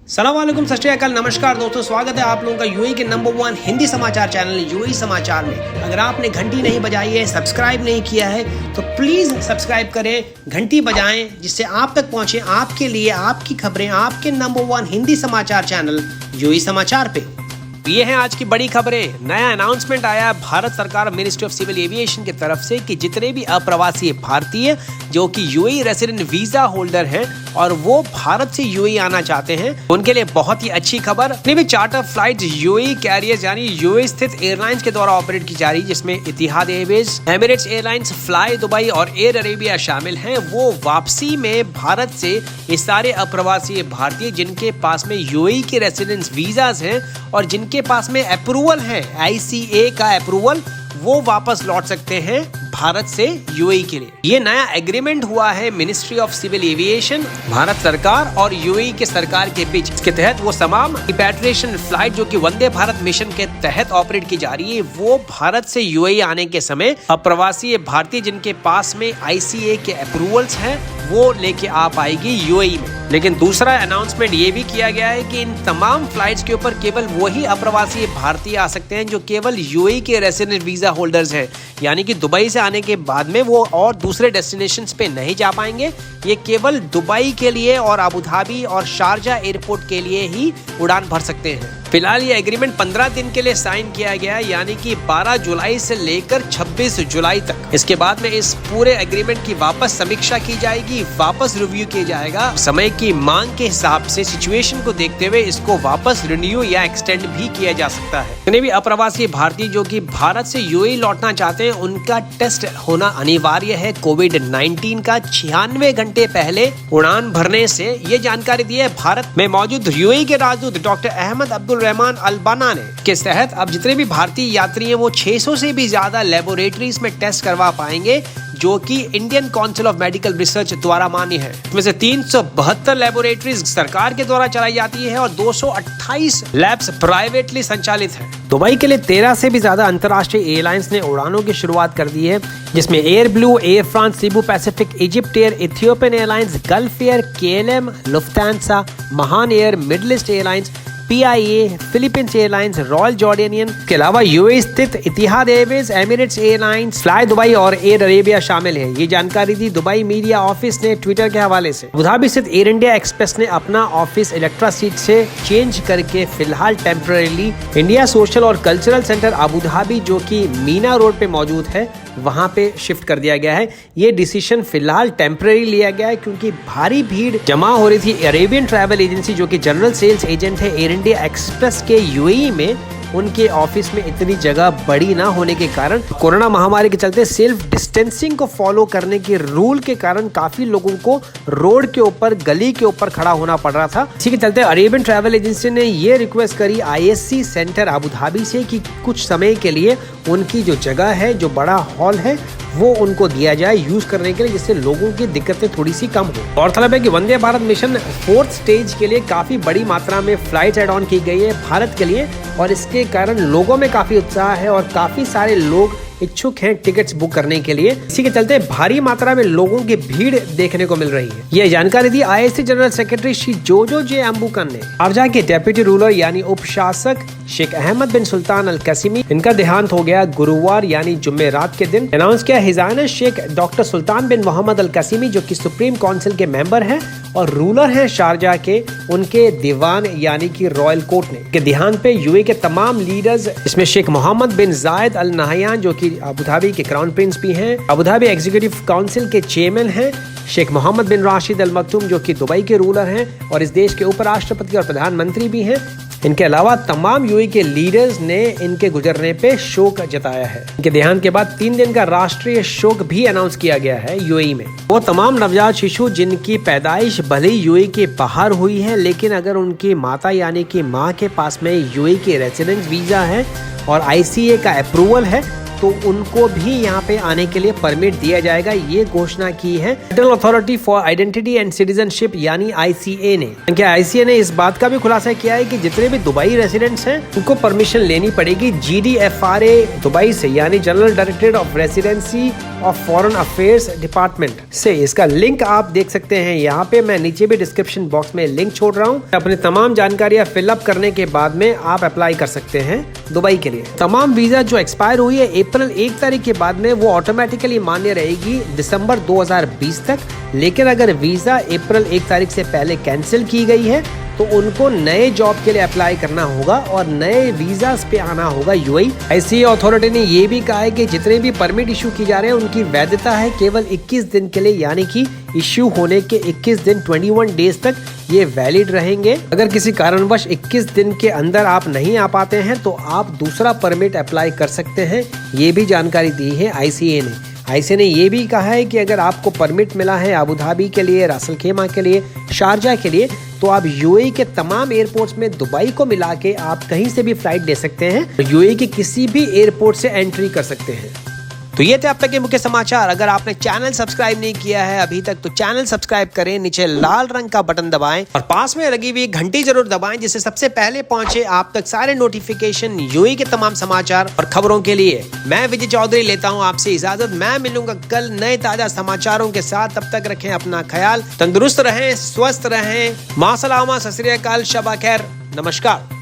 सलाम वालेकुम, सत श्री अकाल, नमस्कार दोस्तों, स्वागत है आप लोगों का यूएई के नंबर 1 हिंदी समाचार चैनल यूएई समाचार में। अगर आपने घंटी नहीं बजाई है, सब्सक्राइब नहीं किया है तो प्लीज़ सब्सक्राइब करें, घंटी बजाएं, जिससे आप तक पहुंचे आपके लिए आपकी खबरें आपके नंबर 1 हिंदी समाचार चैनल यूएई समाचार पे। ये हैं आज की बड़ी खबरें। नया अनाउंसमेंट आया भारत सरकार मिनिस्ट्री ऑफ सिविल एविएशन की तरफ से कि जितने भी अप्रवासी भारतीय जो कि यूएई रेसिडेंट वीजा होल्डर हैं और वो भारत से यूएई आना चाहते हैं, उनके लिए बहुत ही अच्छी खबर। जितने भी चार्टर फ्लाइट यूएई कैरियर्स यानी यूएई स्थित एयरलाइंस के द्वारा ऑपरेट की जा रही, जिसमें Etihad Airways, Emirates Airlines, Fly Dubai और एयर अरेबिया शामिल हैं, वो वापसी में भारत से ये सारे अप्रवासी भारतीय जिनके पास में यूएई के रेसिडेंस वीजाज हैं और जिनके पास में अप्रूवल है आईसीए का अप्रूवल, वो वापस लौट सकते हैं भारत से यूएई के लिए। ये नया एग्रीमेंट हुआ है ministry of civil aviation, Bharat सरकार और यूएई के सरकार के बीच। इसके तहत वो तमाम रिपैट्रिएशन फ्लाइट जो कि वंदे भारत मिशन के तहत ऑपरेट की जा रही है, वो भारत से यूएई आने के समय अप्रवासी भारतीय जिनके पास में आईसीए के अप्रूवल्स हैं वो लेके आ पाएगी यूएई में। लेकिन दूसरा अनाउंसमेंट ये भी किया गया है कि इन तमाम फ्लाइट्स के ऊपर केवल वही अप्रवासी भारतीय आ सकते हैं जो केवल यूएई के रेसिडेंट वीजा होल्डर्स हैं, यानी कि दुबई से आने के बाद में वो और दूसरे डेस्टिनेशंस पे नहीं जा पाएंगे। ये केवल दुबई के लिए और अबू धाबी और शारजा एयरपोर्ट के लिए ही उड़ान भर सकते हैं। फिलहाल ये एग्रीमेंट 15 दिन के लिए साइन किया गया, यानी कि 12 जुलाई से लेकर 26 जुलाई तक। इसके बाद में इस पूरे एग्रीमेंट की वापस समीक्षा की जाएगी, वापस रिव्यू किया जाएगा। समय की मांग के हिसाब से सिचुएशन को देखते हुए इसको वापस रिन्यू या एक्सटेंड भी किया जा सकता है। जितने भी अप्रवासी भारतीय जो कि भारत से यूएई लौटना चाहते हैं, उनका टेस्ट होना अनिवार्य है कोविड-19 का 96 घंटे पहले उड़ान भरने से। ये जानकारी दी है भारत में मौजूद यूएई के राजदूत डॉक्टर अहमद अब्दुल रहमान अल-बना ने। के तहत अब जितने भी भारतीय यात्री हैं वो 600 से भी ज्यादा लेबोरेटरीज में टेस्ट करवा पाएंगे जो कि Indian council of medical research द्वारा मान्य है। इसमें से 372 लेबोरेटरीज सरकार के द्वारा चलाई जाती है और 228 लैब्स प्राइवेटली संचालित हैं। दुबई के लिए 13 से भी ज्यादा अंतर्राष्ट्रीय एयरलाइंस ने उड़ानों की शुरुआत कर दी है, जिसमें Air Blue, Air France, Cebu Pacific, Egypt Air, Ethiopian Airlines, Gulf Air, KLM, Lufthansa, Mahan Air, Middle East Airlines, PIA, Philippines Airlines, Royal Jordanian के अलावा यूएई स्थित Etihad Airways, Emirates Airlines, Fly Dubai और एयर अरेबिया शामिल है। ये जानकारी दी Dubai media office ने ट्विटर के हवाले से। अबू धाबी स्थित एयर इंडिया एक्सप्रेस ने अपना ऑफिस इलेक्ट्रा सीट से चेंज करके फिलहाल टेम्परेली इंडिया सोशल और कल्चरल सेंटर अबू धाबी जो कि मीना रोड पे मौजूद है वहां पे शिफ्ट कर दिया गया है। ये डिसीजन फिलहाल टेम्पररी लिया गया है क्योंकि भारी भीड़ जमा हो रही थी। अरेबियन ट्रैवल एजेंसी जो कि जनरल सेल्स एजेंट है एयर इंडिया एक्सप्रेस के यूएई में, उनके ऑफिस में इतनी जगह बड़ी ना होने के कारण कोरोना महामारी के चलते सेल्फ डिस्टेंसिंग को फॉलो करने के रूल के कारण काफी लोगों को रोड के ऊपर, गली के ऊपर खड़ा होना पड़ रहा था। इसी के चलते अरेबियन ट्रैवल एजेंसी ने ये रिक्वेस्ट करी आईएससी सेंटर अबू धाबी से कि कुछ समय के लिए उनकी जो जगह है, जो बड़ा हॉल है, वो उनको दिया जाए यूज करने के लिए, जिससे लोगों की दिक्कतें थोड़ी सी कम हो। गौरतलब है कि Vande Bharat mission 4th stage के लिए काफी बड़ी मात्रा में फ्लाइट ऐड ऑन की गई है भारत के लिए और इसके कारण लोगों में काफी उत्साह है और काफी सारे लोग इच्छुक हैं टिकट्स बुक करने के लिए। इसी के चलते भारी मात्रा में लोगों की भीड़ देखने को मिल रही है। यह जानकारी दी आईएससी जनरल सेक्रेटरी श्री जोजो जे अम्बुकन ने। शारजा के डेप्यूटी रूलर यानी उपशासक शेख अहमद बिन सुल्तान अल कसीमी, इनका देहांत हो गया गुरुवार यानी जुम्मेरात के दिन। अनाउंस किया हिजाना शेख डॉक्टर सुल्तान बिन मोहम्मद अल कसीमी जो कि सुप्रीम काउंसिल के मेंबर हैं और रूलर हैं शारजा के, उनके दीवान यानी कि रॉयल कोर्ट ने। के देहांत पे यूएई के तमाम लीडर्स, इसमें शेख मोहम्मद बिन जायद अल नहयान जो कि अबू धाबी के क्राउन प्रिंस भी हैं, अबू धाबी एग्जीक्यूटिव काउंसिल के चेयरमैन हैं, शेख मोहम्मद बिन राशिद अल मखतूम जो कि दुबई के रूलर हैं और इस देश के उपराष्ट्रपति और प्रधानमंत्री भी हैं। इनके अलावा तमाम यूएई के लीडर्स ने इनके गुजरने पे शोक जताया है। इनके देहांत के बाद 3 दिन का राष्ट्रीय शोक भी अनाउंस किया गया है यूएई में। वो तमाम नवजात शिशु जिनकी पैदाइश भले ही यूएई के बाहर हुई है, लेकिन अगर उनकी माता यानी कि माँ के पास में यूएई के रेसिडेंस वीजा है और आईसीए का अप्रूवल है तो उनको भी यहाँ पे आने के लिए परमिट दिया जाएगा। ये घोषणा की है central authority for identity and citizenship यानी आईसीए ने। आईसीए ने इस बात का भी खुलासा किया है कि जितने भी दुबई रेसिडेंट्स हैं उनको परमिशन लेनी पड़ेगी जीडीएफआरए दुबई से, यानी general directorate of residency of foreign affairs department से। इसका लिंक आप देख सकते हैं यहाँ पे, मैं नीचे भी डिस्क्रिप्शन बॉक्स में लिंक छोड़ रहा हूँ। अपनी तमाम जानकारियां फिलअप करने के बाद में आप अप्लाई कर सकते हैं दुबई के लिए। तमाम वीजा जो एक्सपायर हुई है अप्रैल 1 तारीख के बाद में वो ऑटोमेटिकली मान्य रहेगी दिसंबर 2020 तक। लेकिन अगर वीजा अप्रैल 1 तारीख से पहले कैंसिल की गई है तो उनको नए जॉब के लिए अप्लाई करना होगा और नए वीजा पे आना होगा यूएई। आईसीए अथॉरिटी ने ये भी कहा है कि जितने भी परमिट इशू की जा रहे हैं उनकी वैधता है केवल 21 दिन के लिए, यानी कि इश्यू होने के 21 दिन 21 डेज तक ये वैलिड रहेंगे। अगर किसी कारणवश 21 दिन के अंदर आप नहीं आ पाते हैं तो आप दूसरा परमिट अप्लाई कर सकते हैं, ये भी जानकारी दी है आईसीए ने। आईसीए ने ये भी कहा है कि अगर आपको परमिट मिला है अबू धाबी के लिए, रासल खेमा के लिए, शारजा के लिए, तो आप यूएई के तमाम एयरपोर्ट्स में दुबई को मिला के आप कहीं से भी फ्लाइट ले सकते हैं, यूएई के किसी भी एयरपोर्ट से एंट्री कर सकते हैं। तो ये थे अब तक के मुख्य समाचार। अगर आपने चैनल सब्सक्राइब नहीं किया है अभी तक तो चैनल सब्सक्राइब करें, नीचे लाल रंग का बटन दबाएं और पास में लगी हुई घंटी जरूर दबाएं जिससे सबसे पहले पहुंचे आप तक सारे नोटिफिकेशन यूएई के तमाम समाचार और खबरों के लिए। मैं विजय चौधरी लेता हूं आपसे इजाजत। मैं मिलूंगा कल नए ताजा समाचारों के साथ। तब तक रखें अपना ख्याल, तंदुरुस्त रहें, स्वस्थ रहें। मां सलामा, सत श्री अकाल, शब खैर, नमस्कार।